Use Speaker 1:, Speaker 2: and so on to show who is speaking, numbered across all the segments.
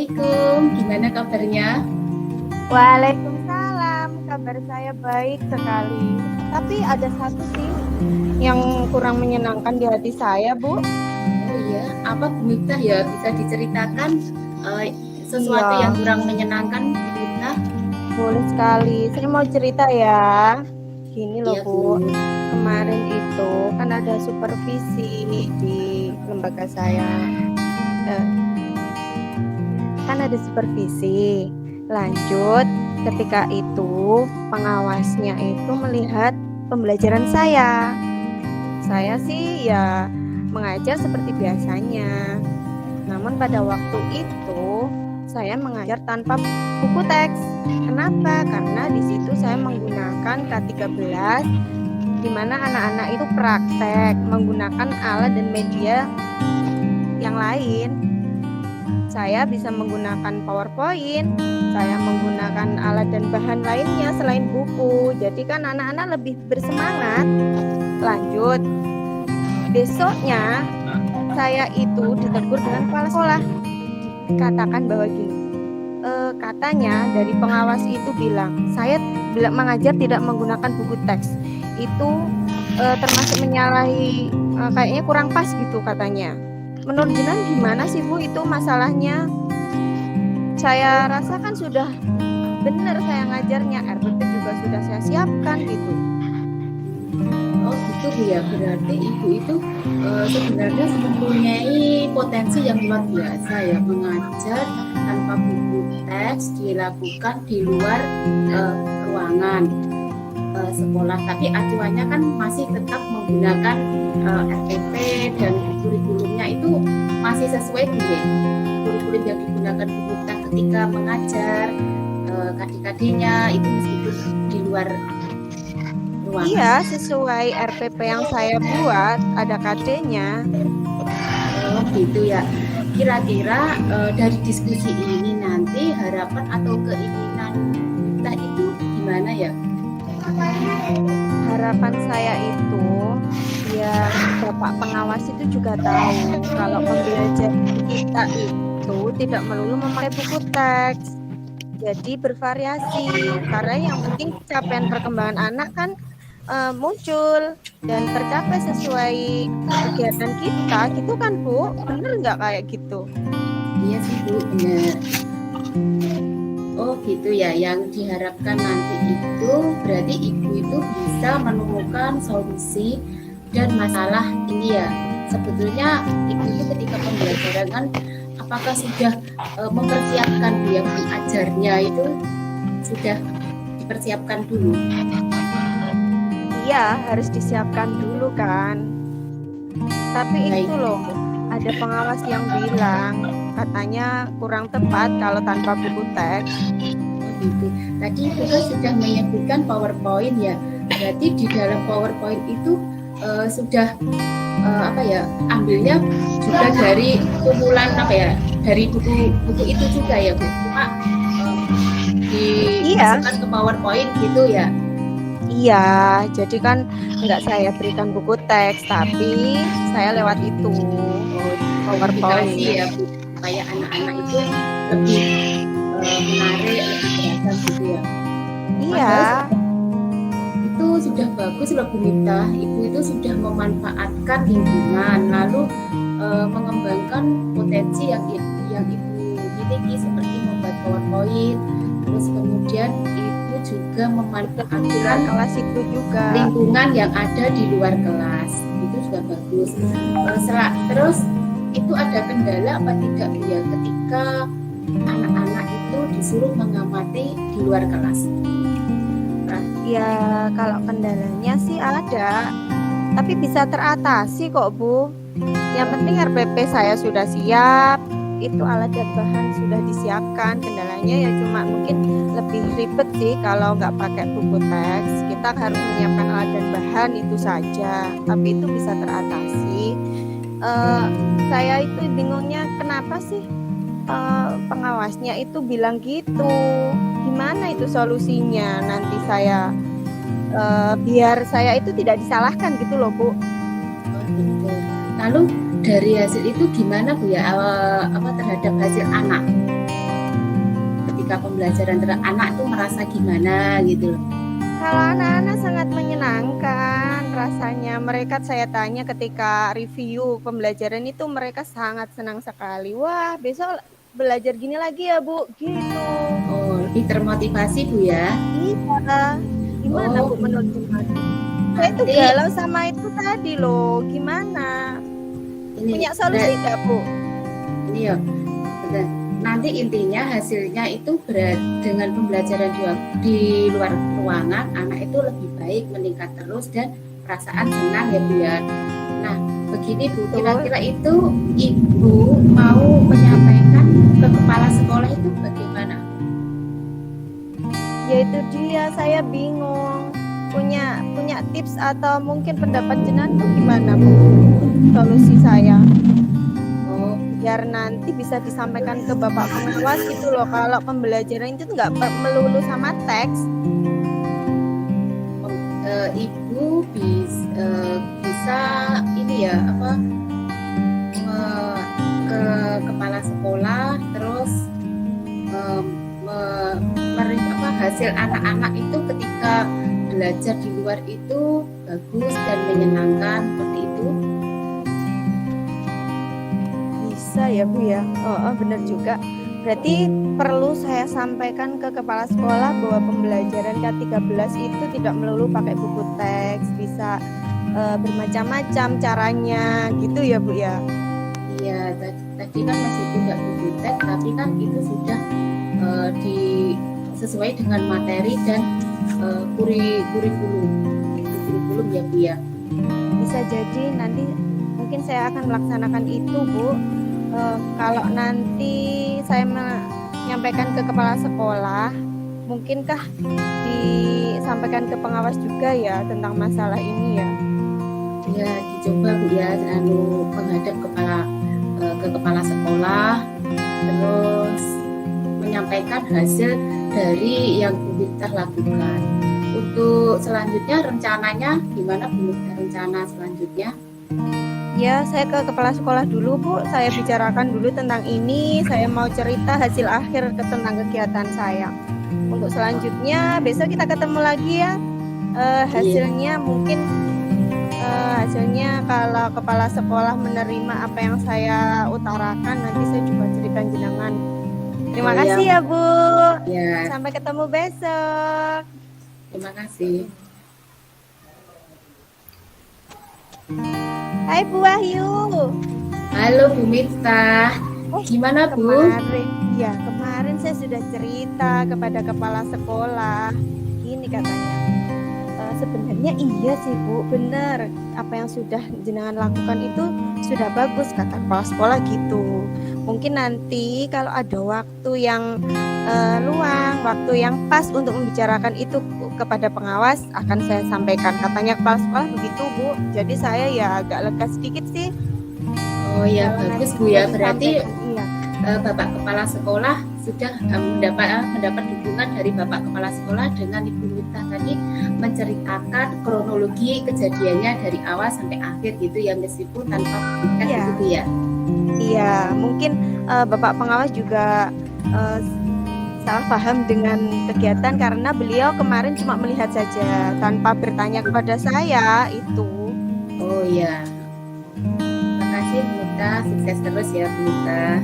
Speaker 1: Assalamualaikum, gimana kabarnya?
Speaker 2: Waalaikumsalam, kabar saya baik sekali. Tapi ada satu sih yang kurang menyenangkan di hati saya, Bu.
Speaker 1: Oh iya, apa Bu Miftah ya bisa diceritakan sesuatu
Speaker 2: Iya,
Speaker 1: yang kurang menyenangkan Bu Miftah?
Speaker 2: boleh sekali. Saya mau cerita ya. Gini loh,
Speaker 1: Iya
Speaker 2: Bu.
Speaker 1: Bu.
Speaker 2: Kemarin itu kan ada supervisi di lembaga saya. Eh, kan ada supervisi. Lanjut, ketika itu pengawasnya itu melihat pembelajaran saya. Saya sih ya mengajar seperti biasanya. Namun pada waktu itu saya mengajar tanpa buku teks. Kenapa? Karena di situ saya menggunakan K13 di mana anak-anak itu praktek menggunakan alat dan media yang lain. Saya bisa menggunakan PowerPoint, saya menggunakan alat dan bahan lainnya selain buku. Jadi kan anak-anak lebih bersemangat. Lanjut, besoknya saya itu ditegur dengan kepala sekolah. Katakan bahwa gini, katanya dari pengawas itu bilang, saya mengajar tidak menggunakan buku teks. Itu termasuk menyalahi, kayaknya kurang pas gitu katanya. Menurut Jinan gimana sih Bu itu masalahnya? Saya rasa kan sudah benar saya ngajarnya, RPP juga sudah saya siapkan gitu.
Speaker 1: Oh gitu Bu ya, berarti Ibu itu sebenarnya mempunyai potensi yang luar biasa ya, mengajar tanpa buku teks dilakukan di luar ruangan sekolah, tapi acuannya kan masih tetap menggunakan RPP dan kurikulumnya itu masih sesuai dengan kurikulum yang digunakan Bu Miftah ketika mengajar adik-adiknya itu meskipun di luar ruangan.
Speaker 2: Iya, sesuai RPP yang saya buat, ada KD-nya.
Speaker 1: Oh gitu ya. Kira-kira dari diskusi ini nanti harapan atau keinginan kita itu gimana ya?
Speaker 2: Harapan saya itu ya Bapak pengawas itu juga tahu kalau pembelajaran kita itu tidak melulu memakai buku teks. Jadi bervariasi karena yang penting capaian perkembangan anak kan muncul dan tercapai sesuai kegiatan kita gitu kan Bu, bener nggak kayak gitu?
Speaker 1: Iya sih Bu, benar. Oh gitu ya, yang diharapkan nanti itu berarti Ibu itu bisa menemukan solusi dan masalah ini ya. Sebetulnya Ibu itu ketika pembelajaran kan apakah sudah mempersiapkan Bu ya pengajarnya itu sudah dipersiapkan dulu?
Speaker 2: Iya, harus disiapkan dulu kan. Tapi
Speaker 1: Baik.
Speaker 2: itu loh, ada pengawas yang bilang katanya kurang tepat kalau tanpa buku teks.
Speaker 1: Gitu. Tadi kita sudah menyebutkan PowerPoint ya. Berarti di dalam PowerPoint itu sudah apa ya? Ambilnya juga dari kumpulan apa ya? Dari buku itu juga ya, Bu. Cuma dimasukkan ke PowerPoint gitu ya.
Speaker 2: Iya, jadi kan nggak saya berikan buku teks, tapi saya lewat itu PowerPoint.
Speaker 1: Ya, Bu, supaya anak-anak itu lebih menarik, lebih berasa gitu ya.
Speaker 2: Iya.
Speaker 1: Itu sudah bagus loh Bu Miftah. Ibu itu sudah memanfaatkan lingkungan, lalu mengembangkan potensi yang Ibu miliki seperti membuat PowerPoint, terus kemudian Ibu juga memanfaatkan
Speaker 2: kelas itu juga
Speaker 1: lingkungan yang ada di luar kelas. Itu juga bagus. Terus itu ada kendala apa tidak Bu ya ketika anak-anak itu disuruh mengamati di luar kelas?
Speaker 2: Ya kalau kendalanya sih ada, tapi bisa teratasi kok Bu. Yang penting RPP saya sudah siap, itu alat dan bahan sudah disiapkan. Kendalanya ya cuma mungkin lebih ribet sih kalau nggak pakai buku teks. Kita harus menyiapkan alat dan bahan itu saja, tapi itu bisa teratasi. Saya itu bingungnya kenapa sih pengawasnya itu bilang gitu. Gimana itu solusinya nanti saya biar saya itu tidak disalahkan gitu loh Bu.
Speaker 1: Oh, gitu. Lalu dari hasil itu gimana Bu ya, apa terhadap hasil anak? ketika pembelajaran anak tuh merasa gimana gitu loh.
Speaker 2: Kalau anak-anak sangat menyenangkan rasanya. Mereka saya tanya ketika review pembelajaran itu mereka sangat senang sekali. Wah, besok belajar gini lagi ya Bu, gitu.
Speaker 1: Oh, lebih termotivasi Bu ya.
Speaker 2: Iya. Gimana Bu menurut Mas? Saya itu
Speaker 1: Nanti
Speaker 2: galau sama itu tadi loh. Gimana?
Speaker 1: ini
Speaker 2: Punya solusi nggak Bu?
Speaker 1: ini ya. Benar. Nanti intinya hasilnya itu dengan pembelajaran di luar ruangan, anak itu lebih baik, meningkat terus dan perasaan senang ya Bu ya. Nah, begini Bu, kira-kira itu Ibu mau menyampaikan ke kepala sekolah itu bagaimana?
Speaker 2: Ya itu dia, saya bingung. Punya tips atau mungkin pendapat jenengan tuh gimana Bu? Solusi saya. Biar nanti bisa disampaikan ke Bapak pengawas gitu loh, kalau pembelajaran itu nggak melulu sama teks.
Speaker 1: Ibu bisa ini ya ke kepala sekolah terus hasil anak-anak itu ketika belajar di luar itu bagus dan menyenangkan seperti itu.
Speaker 2: Bisa ya Bu ya. Benar juga. Berarti perlu saya sampaikan ke kepala sekolah bahwa pembelajaran K13 itu tidak melulu pakai buku teks, bisa bermacam-macam caranya gitu ya Bu ya.
Speaker 1: Iya, tadi kan masih juga buku teks, tapi kan itu sudah sesuai dengan materi dan kurikulum ya Bu ya.
Speaker 2: Bisa jadi nanti mungkin saya akan melaksanakan itu Bu. Kalau nanti saya menyampaikan ke kepala sekolah, mungkinkah disampaikan ke pengawas juga ya tentang masalah ini ya?
Speaker 1: Ya, dicoba Bu ya, menghadap ke kepala sekolah, terus menyampaikan hasil dari yang Bu Miftah lakukan. Untuk selanjutnya rencananya gimana Bu Miftah, rencana selanjutnya?
Speaker 2: Ya, saya ke kepala sekolah dulu Bu, saya bicarakan dulu tentang ini, saya mau cerita hasil akhir tentang kegiatan saya. Untuk selanjutnya besok kita ketemu lagi ya. Hasilnya mungkin hasilnya kalau kepala sekolah menerima apa yang saya utarakan, nanti saya juga cerita jenengan. Terima kasih ya Bu.
Speaker 1: Ya.
Speaker 2: Sampai ketemu besok.
Speaker 1: Terima kasih.
Speaker 2: Hai Bu Wahyu.
Speaker 1: Halo Bu Miftah. Gimana Bu?
Speaker 2: Kemarin saya sudah cerita kepada kepala sekolah. Gini katanya. Sebenarnya iya sih Bu, benar. Apa yang sudah jenengan lakukan itu sudah bagus kata kepala sekolah gitu. Mungkin nanti kalau ada waktu yang luang, waktu yang pas untuk membicarakan itu kepada pengawas akan saya sampaikan. Katanya kepala sekolah begitu Bu. Jadi saya ya agak lega sedikit sih.
Speaker 1: Oh ya, bagus Bu ya. Berarti
Speaker 2: iya.
Speaker 1: Bapak Kepala Sekolah sudah mendapat dukungan dari Bapak Kepala Sekolah dengan Ibu Miftah tadi menceritakan kronologi kejadiannya dari awal sampai akhir gitu ya, meskipun tanpa bukti gitu ya.
Speaker 2: Iya, mungkin Bapak pengawas juga salah paham dengan kegiatan karena beliau kemarin cuma melihat saja tanpa bertanya kepada saya itu.
Speaker 1: Oh iya. Terima kasih Bu Miftah, sukses terus ya Bu Miftah.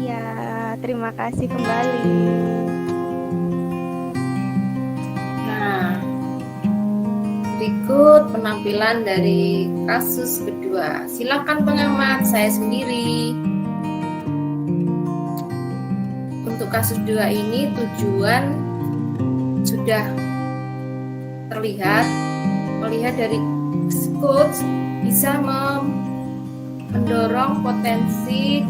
Speaker 2: Iya, terima kasih kembali.
Speaker 3: Nah, berikut penampilan dari kasus kedua. Silakan pengamat, saya sendiri. Untuk kasus 2 ini tujuan sudah melihat dari coach bisa mendorong potensi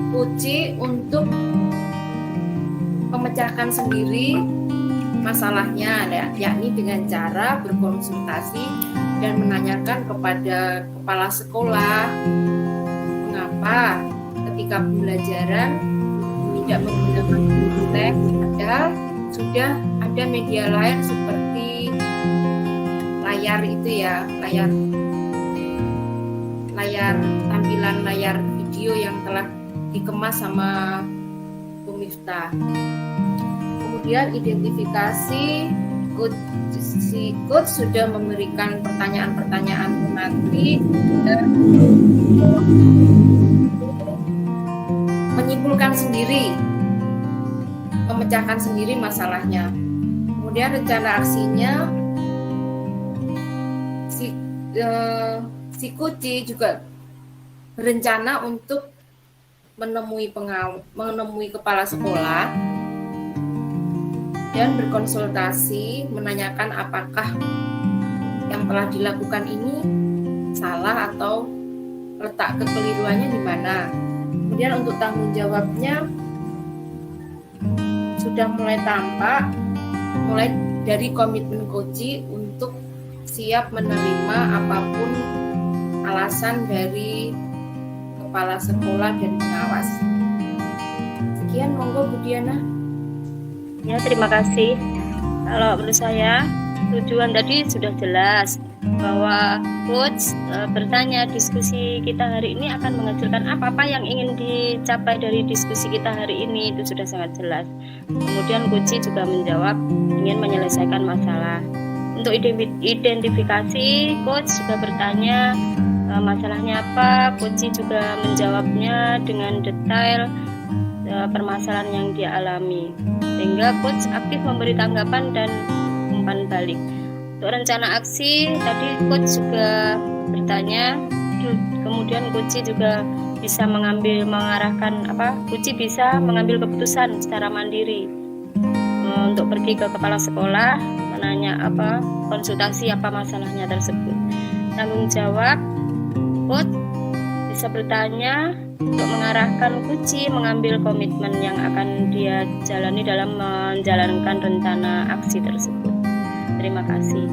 Speaker 3: Puci untuk memecahkan sendiri masalahnya, yakni dengan cara berkonsultasi dan menanyakan kepada kepala sekolah mengapa ketika pembelajaran tidak menggunakan buku teks, padahal sudah ada media lain seperti layar itu ya, layar tampilan layar video yang telah dikemas sama Bu Miftah. Kemudian identifikasi, coach sudah memberikan pertanyaan-pertanyaan tematik dan menyimpulkan sendiri, memecahkan sendiri masalahnya. Kemudian rencana aksinya, si Kuci juga berencana untuk menemui kepala sekolah dan berkonsultasi, menanyakan apakah yang telah dilakukan ini salah atau letak kekeliruannya di mana. Kemudian untuk tanggung jawabnya sudah mulai tampak, mulai dari komitmen Koji untuk siap menerima apapun alasan dari kepala sekolah dan pengawas. Sekian, monggo Bu Diana.
Speaker 4: Ya, terima kasih. Kalau menurut saya tujuan tadi sudah jelas bahwa coach bertanya diskusi kita hari ini akan menghasilkan apa yang ingin dicapai dari diskusi kita hari ini, itu sudah sangat jelas. Kemudian coach juga menjawab ingin menyelesaikan masalah. Untuk identifikasi, coach juga bertanya masalahnya apa, coach juga menjawabnya dengan detail permasalahan yang dia alami, sehingga coach aktif memberi tanggapan dan umpan balik. Untuk rencana aksi tadi coach juga bertanya, kemudian coach juga bisa mengarahkan coach bisa mengambil keputusan secara mandiri untuk pergi ke kepala sekolah, menanya konsultasi apa masalahnya tersebut. Tanggung jawab coach bisa bertanya untuk mengarahkan Kuci mengambil komitmen yang akan dia jalani dalam menjalankan rencana aksi tersebut. Terima kasih.